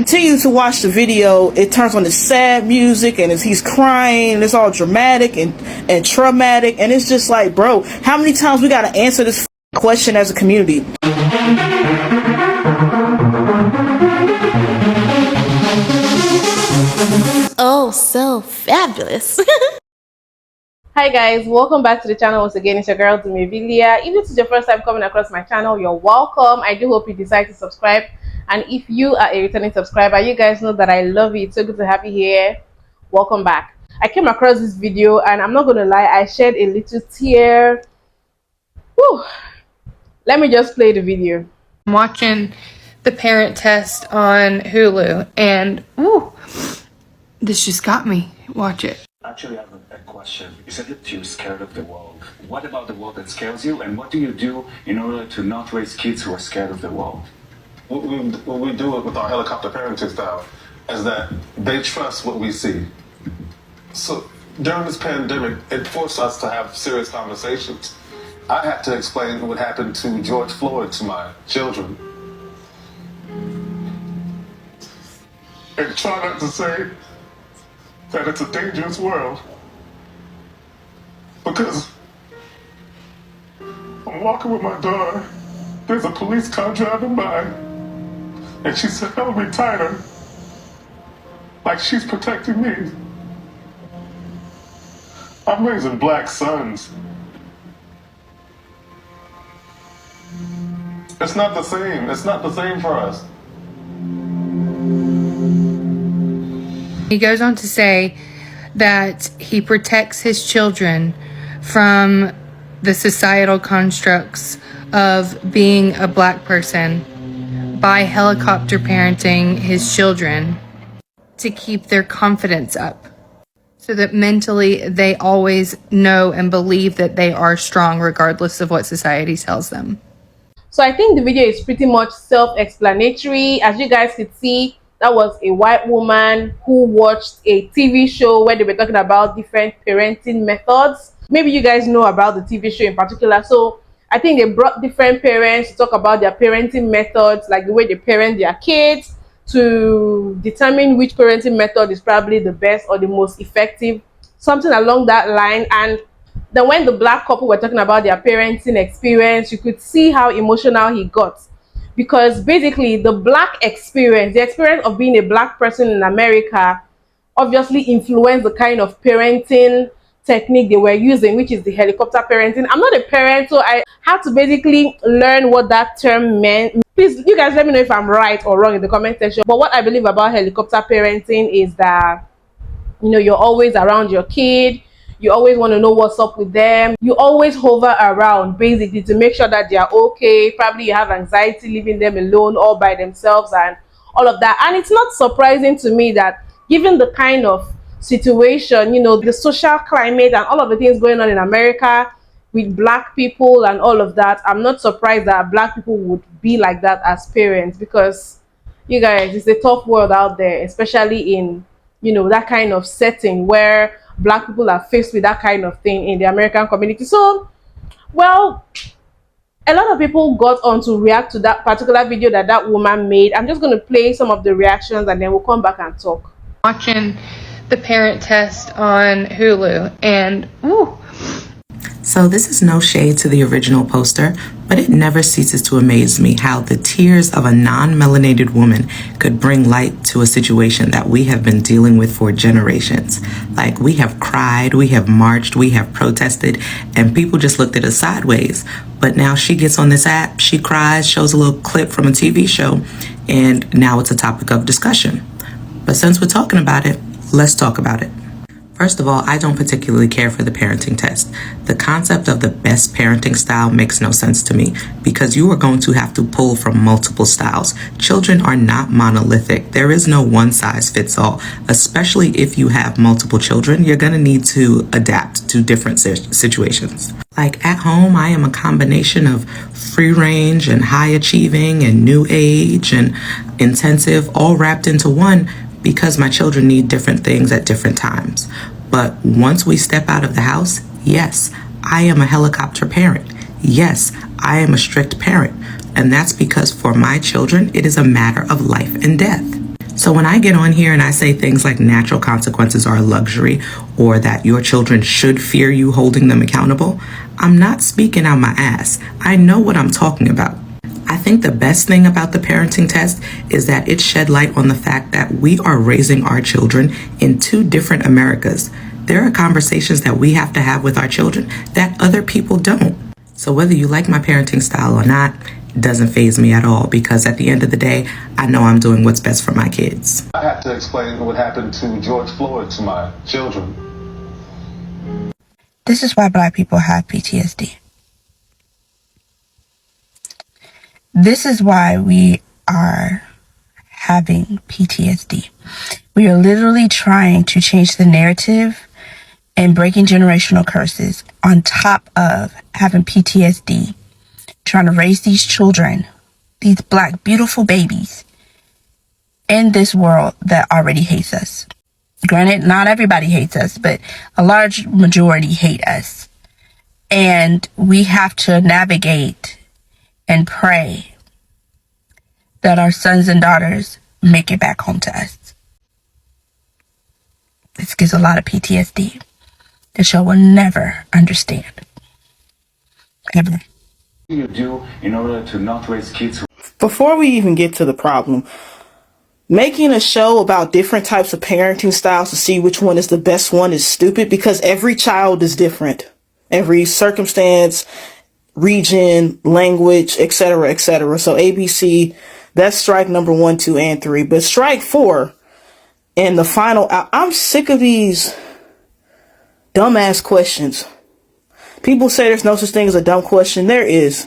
continue to watch the video, it turns on this sad music and he's crying and it's all dramatic and traumatic, and it's just like, bro, how many times we gotta answer this question as a community? Oh, so fabulous. Hi guys, welcome back to the channel once again. It's your girl Dumebi. If this is your first time coming across my channel, you're welcome. I do hope you decide to subscribe, and if you are a returning subscriber, you guys know that I love you. It's so good to have you here. Welcome back. I came across this video and I'm not gonna lie, I shed a little tear. Whew. Let me just play the video. I'm watching The Parent Test on Hulu, and ooh, this just got me. Watch it. Actually, I have a question. You said that you're scared of the world. What about the world that scares you, and what do you do in order to not raise kids who are scared of the world? What we do with our helicopter parenting style is that they trust what we see. So during this pandemic, it forced us to have serious conversations. I had to explain what happened to George Floyd to my children. And try not to say that it's a dangerous world. Because I'm walking with my daughter, there's a police car driving by, and she's held me tighter, like she's protecting me. I'm raising black sons. It's not the same. It's not the same for us. He goes on to say that he protects his children from the societal constructs of being a black person by helicopter parenting his children to keep their confidence up, so that mentally they always know and believe that they are strong regardless of what society tells them. So I think the video is pretty much self-explanatory. As you guys could see, that was a white woman who watched a TV show where they were talking about different parenting methods. Maybe you guys know about the TV show in particular. So I think they brought different parents to talk about their parenting methods, like the way they parent their kids, to determine which parenting method is probably the best or the most effective, something along that line. And then when the black couple were talking about their parenting experience, you could see how emotional he got. Because basically the black experience, the experience of being a black person in America, obviously influenced the kind of parenting technique they were using, which is the helicopter parenting. I'm not a parent, so I had to basically learn what that term meant. Please, you guys let me know if I'm right or wrong in the comment section. But what I believe about helicopter parenting is that, you know, you're always around your kid. You always want to know what's up with them. You always hover around basically to make sure that they are okay. Probably you have anxiety leaving them alone all by themselves and all of that. And it's not surprising to me that given the kind of situation, you know, the social climate and all of the things going on in America with black people and all of that, I'm not surprised that black people would be like that as parents, because you guys, it's a tough world out there, especially in, you know, that kind of setting where black people are faced with that kind of thing in the American community. So, well, a lot of people got on to react to that particular video that that woman made. I'm just going to play some of the reactions and then we'll come back and talk. Watching The Parent Test on Hulu, and ooh. So this is no shade to the original poster, but it never ceases to amaze me how the tears of a non-melanated woman could bring light to a situation that we have been dealing with for generations. Like, we have cried, we have marched, we have protested, and people just looked at us sideways. But now she gets on this app, she cries, shows a little clip from a TV show, and now it's a topic of discussion. But since we're talking about it, let's talk about it. First of all, I don't particularly care for the parenting test. The concept of the best parenting style makes no sense to me, because you are going to have to pull from multiple styles. Children are not monolithic. There is no one size fits all. Especially if you have multiple children, you're going to need to adapt to different situations. Like at home, I am a combination of free range and high achieving and new age and intensive, all wrapped into one, because my children need different things at different times. But once we step out of the house, yes, I am a helicopter parent. Yes, I am a strict parent. And that's because for my children, it is a matter of life and death. So when I get on here and I say things like natural consequences are a luxury or that your children should fear you holding them accountable, I'm not speaking out my ass. I know what I'm talking about. I think the best thing about the parenting test is that it shed light on the fact that we are raising our children in two different Americas. There are conversations that we have to have with our children that other people don't. So whether you like my parenting style or not, it doesn't faze me at all, because at the end of the day, I know I'm doing what's best for my kids. I have to explain what happened to George Floyd to my children. This is why Black people have PTSD. This is why we are having PTSD. We are literally trying to change the narrative and breaking generational curses on top of having PTSD, trying to raise these children, these Black beautiful babies in this world that already hates us. Granted, not everybody hates us, but a large majority hate us. And we have to navigate and pray that our sons and daughters make it back home to us. This gives a lot of PTSD that y'all will never understand. Ever. What do you do in order to not raise kids who... Before we even get to the problem, making a show about different types of parenting styles to see which one is the best one is stupid, because every child is different. Every circumstance, region, language, etc., etc. So ABC, that's strike number 1, 2, and 3. But strike 4 and the final, I'm sick of these dumbass questions. People say there's no such thing as a dumb question. There is.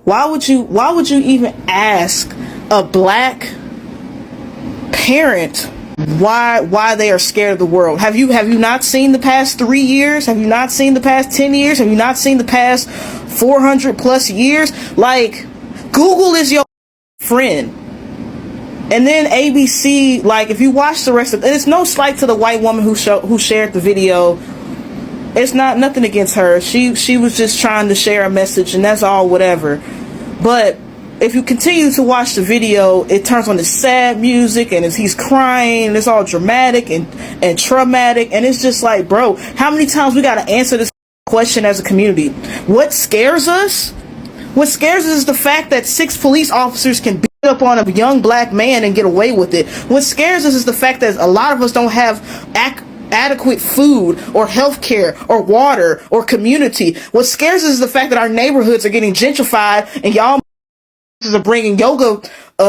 Why would you even ask a Black parent why they are scared of the world? Have you not seen the past 3 years? Have you not seen the past 10 years? Have you not seen the past 400 plus years? Like, Google is your friend. And then ABC, like, if you watch the rest of, and it's no slight to the white woman who shared the video. It's nothing against her. She was just trying to share a message, and that's all, whatever. But if you continue to watch the video, it turns on this sad music, and he's crying, and it's all dramatic and traumatic, and it's just like, bro, how many times we gotta answer this question as a community? What scares us? What scares us is the fact that 6 police officers can beat up on a young Black man and get away with it. What scares us is the fact that a lot of us don't have adequate food or health care or water or community. What scares us is the fact that our neighborhoods are getting gentrified, and y'all are bringing yoga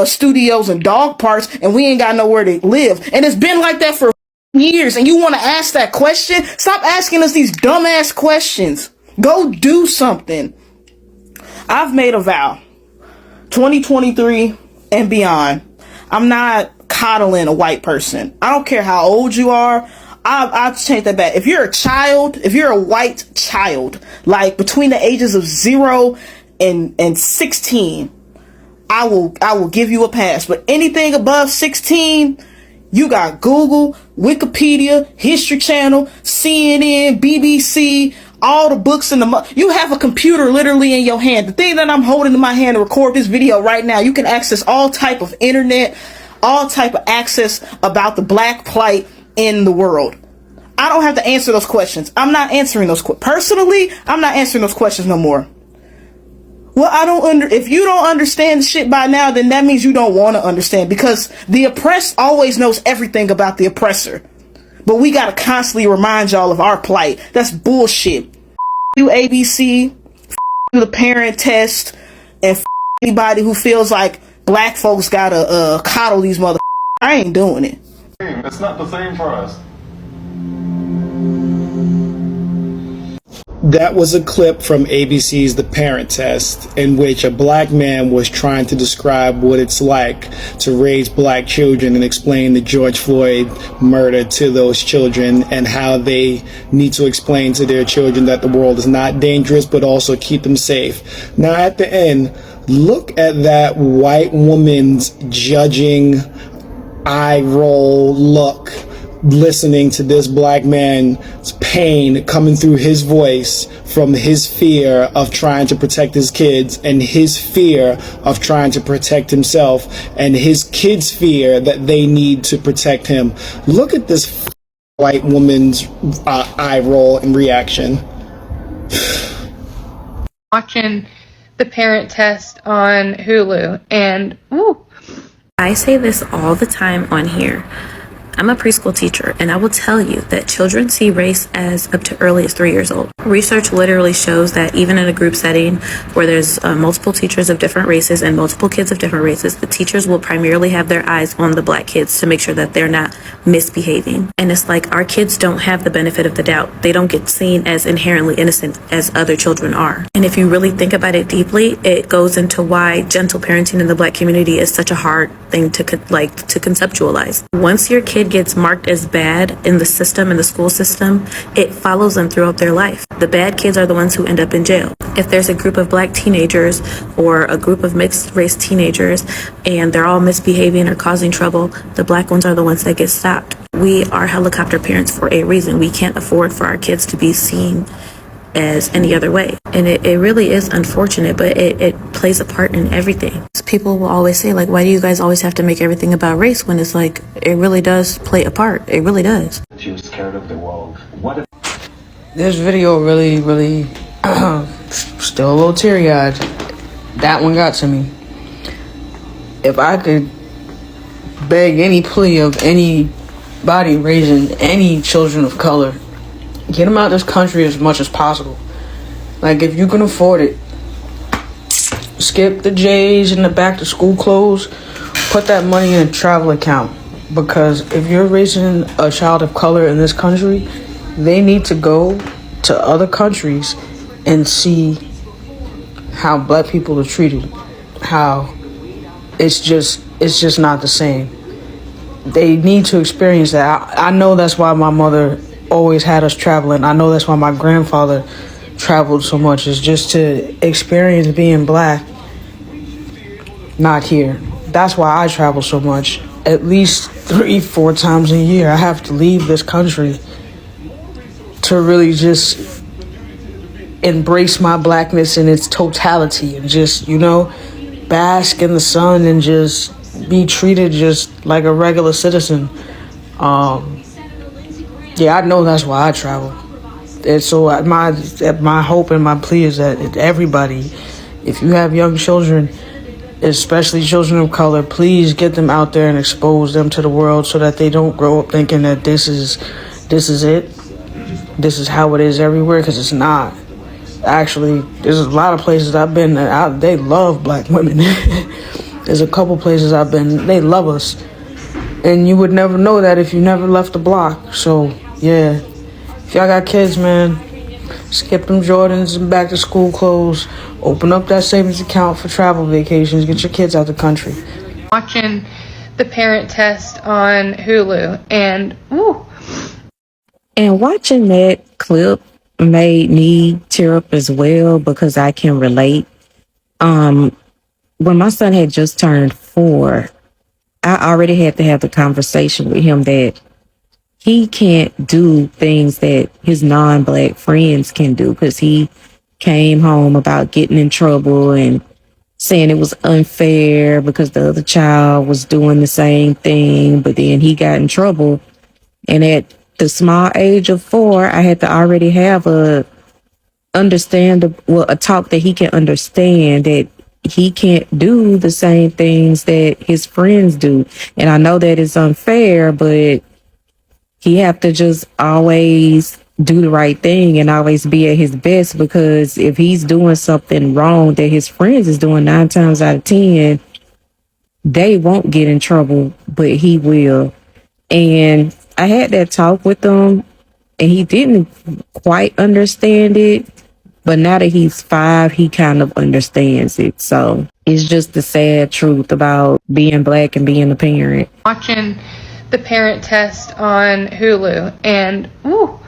studios and dog parks, and we ain't got nowhere to live. And it's been like that for years, and you want to ask that question? Stop asking us these dumbass questions. Go do something. I've made a vow, 2023 and beyond, I'm not coddling a white person. I don't care how old you are. I'll change that back. If you're a child, if you're a white child, like between the ages of 0 and 16, I will give you a pass. But anything above 16, you got Google, Wikipedia, History Channel, CNN, BBC, all the books in the... You have a computer literally in your hand. The thing that I'm holding in my hand to record this video right now, you can access all type of internet, all type of access about the Black plight in the world. I don't have to answer those questions. I'm not answering those personally. I'm not answering those questions no more. Well, if you don't understand shit by now, then that means you don't want to understand, because the oppressed always knows everything about the oppressor. But we gotta constantly remind y'all of our plight. That's bullshit. You ABC, the parent test, and anybody who feels like Black folks gotta coddle these mother. I ain't doing it. It's not the same for us. That was a clip from ABC's The Parent Test, in which a Black man was trying to describe what it's like to raise Black children and explain the George Floyd murder to those children, and how they need to explain to their children that the world is not dangerous, but also keep them safe. Now, at the end, look at that white woman's judging eye roll look, listening to this Black man's pain coming through his voice from his fear of trying to protect his kids and his fear of trying to protect himself and his kids' fear that they need to protect him. Look at this white woman's eye roll and reaction. Watching The Parent Test on Hulu, and ooh. I say this all the time on here. I'm a preschool teacher, and I will tell you that children see race as up to early as 3 years old. Research literally shows that even in a group setting where there's multiple teachers of different races and multiple kids of different races, the teachers will primarily have their eyes on the black kids to make sure that they're not misbehaving. And it's like our kids don't have the benefit of the doubt. They don't get seen as inherently innocent as other children are. And if you really think about it deeply, it goes into why gentle parenting in the black community is such a hard thing to conceptualize. Once your kid gets marked as bad in the system, in the school system, it follows them throughout their life. The bad kids are the ones who end up in jail. If there's a group of black teenagers or a group of mixed race teenagers and they're all misbehaving or causing trouble, the black ones are the ones that get stopped. We are helicopter parents for a reason. We can't afford for our kids to be seen as any other way. And it really is unfortunate, but it plays a part in everything. People will always say, like, why do you guys always have to make everything about race when it's like, it really does play a part. It really does. You're scared of the world. What This video really still a little teary-eyed. That one got to me. If I could beg any plea of anybody raising any children of color, get them out of this country as much as possible. Like, if you can afford it, skip the J's and the back to school clothes, put that money in a travel account. Because if you're raising a child of color in this country, they need to go to other countries and see how black people are treated. How it's just not the same. They need to experience that. I know that's why my mother always had us traveling. I know that's why my grandfather traveled so much, is just to experience being black, not here. That's why I travel so much. At least 3-4 times a year, I have to leave this country to really just embrace my blackness in its totality and just, bask in the sun and just be treated just like a regular citizen. Yeah, I know that's why I travel. And so my hope and my plea is that everybody, if you have young children, especially children of color, please get them out there and expose them to the world so that they don't grow up thinking that this is it. This is how it is everywhere, because it's not. Actually, there's a lot of places I've been that they love black women. There's a couple places I've been, they love us. And you would never know that if you never left the block. So, yeah. If y'all got kids, man, skip them Jordans and back to school clothes. Open up that savings account for travel vacations. Get your kids out the country. Watching The Parent Test on Hulu, and ooh. And watching that clip made me tear up as well, because I can relate. When my son had just turned 4, I already had to have the conversation with him that he can't do things that his non-black friends can do, because he came home about getting in trouble and saying it was unfair because the other child was doing the same thing, but then he got in trouble. And at the small age of 4, I had to already have a talk that he can understand that he can't do the same things that his friends do. And I know that it's unfair, but he have to just always do the right thing and always be at his best, because if he's doing something wrong that his friends is doing 9 times out of 10, they won't get in trouble, but he will. And I had that talk with him and he didn't quite understand it. But now that he's 5, he kind of understands it. So it's just the sad truth about being black and being a parent. Watching The Parent Test on Hulu, and ooh.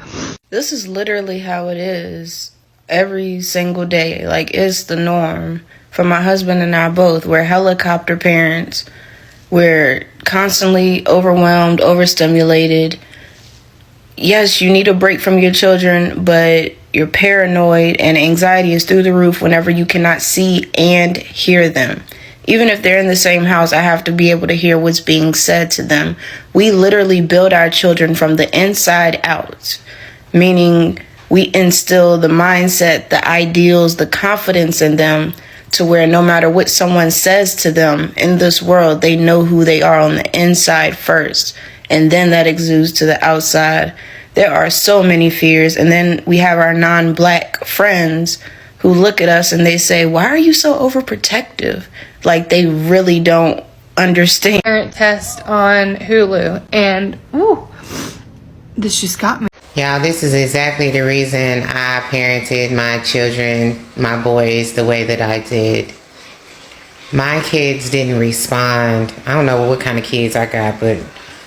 This is literally how it is every single day. Like, it's the norm for my husband and I both. We're helicopter parents. We're constantly overwhelmed, overstimulated. yes, you need a break from your children, but you're paranoid and anxiety is through the roof whenever you cannot see and hear them. Even if they're in the same house, I have to be able to hear what's being said to them. We literally build our children from the inside out, meaning we instill the mindset, the ideals, the confidence in them to where no matter what someone says to them in this world, they know who they are on the inside first, and then that exudes to the outside. There are so many fears, and then we have our non-black friends who look at us and they say, why are you so overprotective? Like they really don't understand. Parent test on Hulu, and ooh, this just got me. Yeah, this is exactly the reason I parented my children, my boys, the way that I did. My kids didn't respond. I don't know what kind of kids I got, but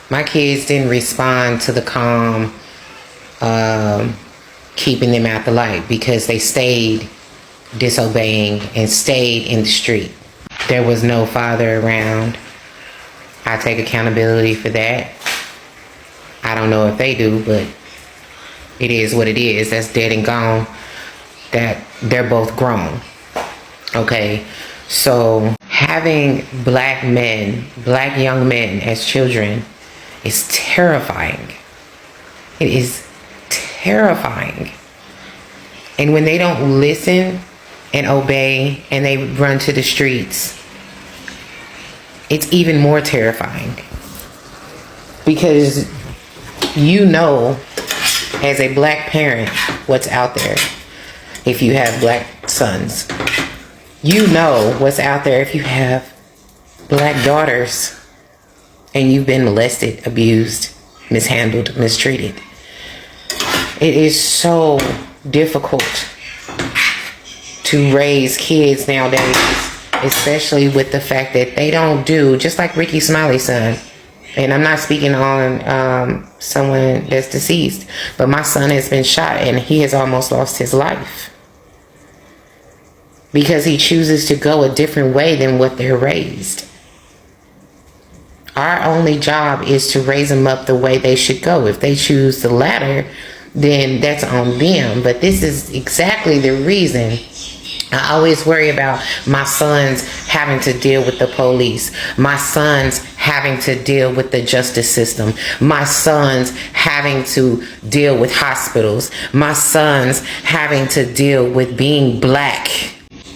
my kids didn't respond to the calm, keeping them out the light, because they stayed disobeying and stayed in the street. There was no father around. I take accountability for that. I don't know if they do, but it is what it is. That's dead and gone. That they're both grown. Okay, so having black men, black young men as children is terrifying. It is terrifying. And when they don't listen and obey and they run to the streets, it's even more terrifying. Because you know, as a black parent, what's out there. If you have black sons, you know what's out there if you have black daughters and you've been molested, abused, mishandled, mistreated. It is so difficult to raise kids nowadays, especially with the fact that they don't do, just like Ricky Smiley's son. And I'm not speaking on someone that's deceased, but my son has been shot and he has almost lost his life because he chooses to go a different way than what they're raised. Our only job is to raise them up the way they should go. If they choose the latter, then that's on them. But this is exactly the reason I always worry about my sons having to deal with the police, my sons having to deal with the justice system, my sons having to deal with hospitals, my sons having to deal with being black.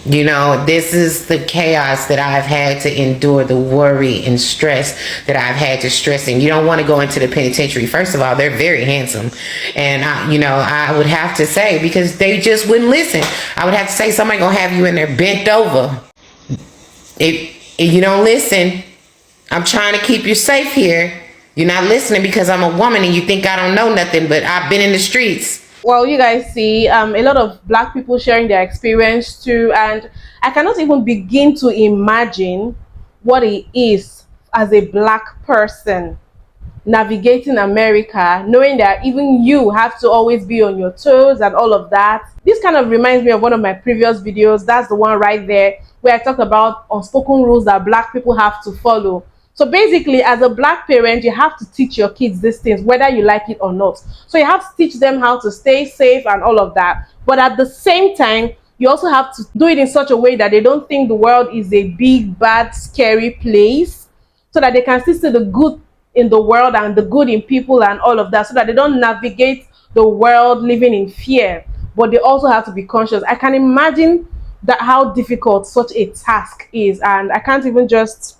You know, this is the chaos that I've had to endure, the worry and stress that I've had to stress. And you don't want to go into the penitentiary. First of all, they're very handsome. And, I would have to say, because they just wouldn't listen, I would have to say, somebody going to have you in there bent over. If you don't listen, I'm trying to keep you safe here. You're not listening because I'm a woman and you think I don't know nothing, but I've been in the streets. Well, you guys see a lot of black people sharing their experience too, and I cannot even begin to imagine what it is as a black person navigating America, knowing that even you have to always be on your toes and all of that. This kind of reminds me of one of my previous videos. That's the one right there where I talked about unspoken rules that black people have to follow. So basically, as a black parent, you have to teach your kids these things, whether you like it or not. So you have to teach them how to stay safe and all of that. But at the same time, you also have to do it in such a way that they don't think the world is a big, bad, scary place, so that they can still see the good in the world and the good in people and all of that, so that they don't navigate the world living in fear. But they also have to be conscious. I can imagine that how difficult such a task is, and I can't even just...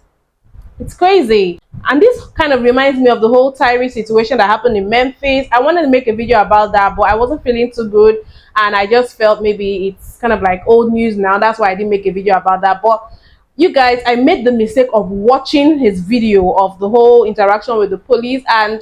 It's crazy. And this kind of reminds me of the whole Tyree situation that happened in Memphis. I wanted to make a video about that, but I wasn't feeling too good, and I just felt maybe it's kind of like old news now. That's why I didn't make a video about that. But you guys, I made the mistake of watching his video of the whole interaction with the police, and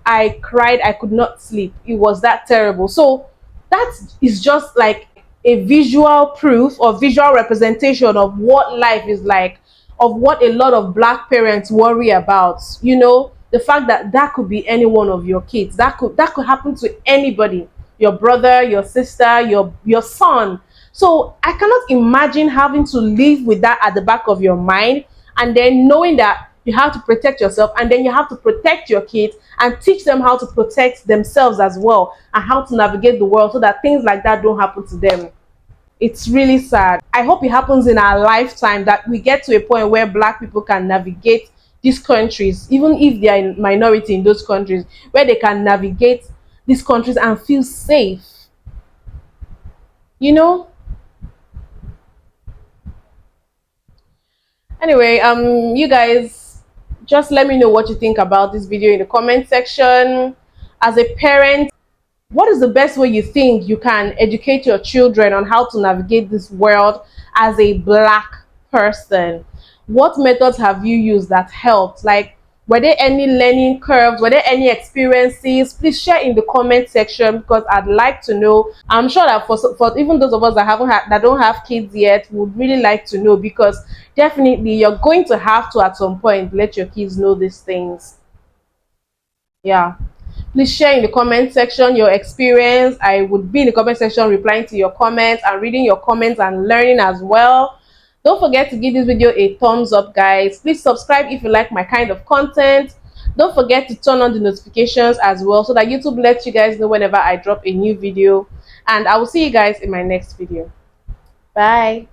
I cried. I could not sleep. It was that terrible. So that is just like a visual proof or visual representation of what life is like, of what a lot of black parents worry about. You know, the fact that that could be any one of your kids, that could happen to anybody, your brother, your sister, your son. So I cannot imagine having to live with that at the back of your mind, and then knowing that you have to protect yourself, and then you have to protect your kids and teach them how to protect themselves as well, and how to navigate the world so that things like that don't happen to them. It's really sad. I hope it happens in our lifetime, that we get to a point where Black people can navigate these countries, even if they are in minority in those countries, where they can navigate these countries and feel safe. You know? Anyway, you guys, just let me know what you think about this video in the comment section. As a parent, what is the best way you think you can educate your children on how to navigate this world as a Black person? What methods have you used that helped? Like, were there any learning curves? Were there any experiences? Please share in the comment section, because I'd like to know. I'm sure that for even those of us that don't have kids yet, would really like to know, because definitely you're going to have to at some point let your kids know these things. Yeah. Please share in the comment section your experience. I would be in the comment section replying to your comments and reading your comments and learning as well. Don't forget to give this video a thumbs up, guys. Please subscribe if you like my kind of content. Don't forget to turn on the notifications as well, so that YouTube lets you guys know whenever I drop a new video. And I will see you guys in my next video. Bye.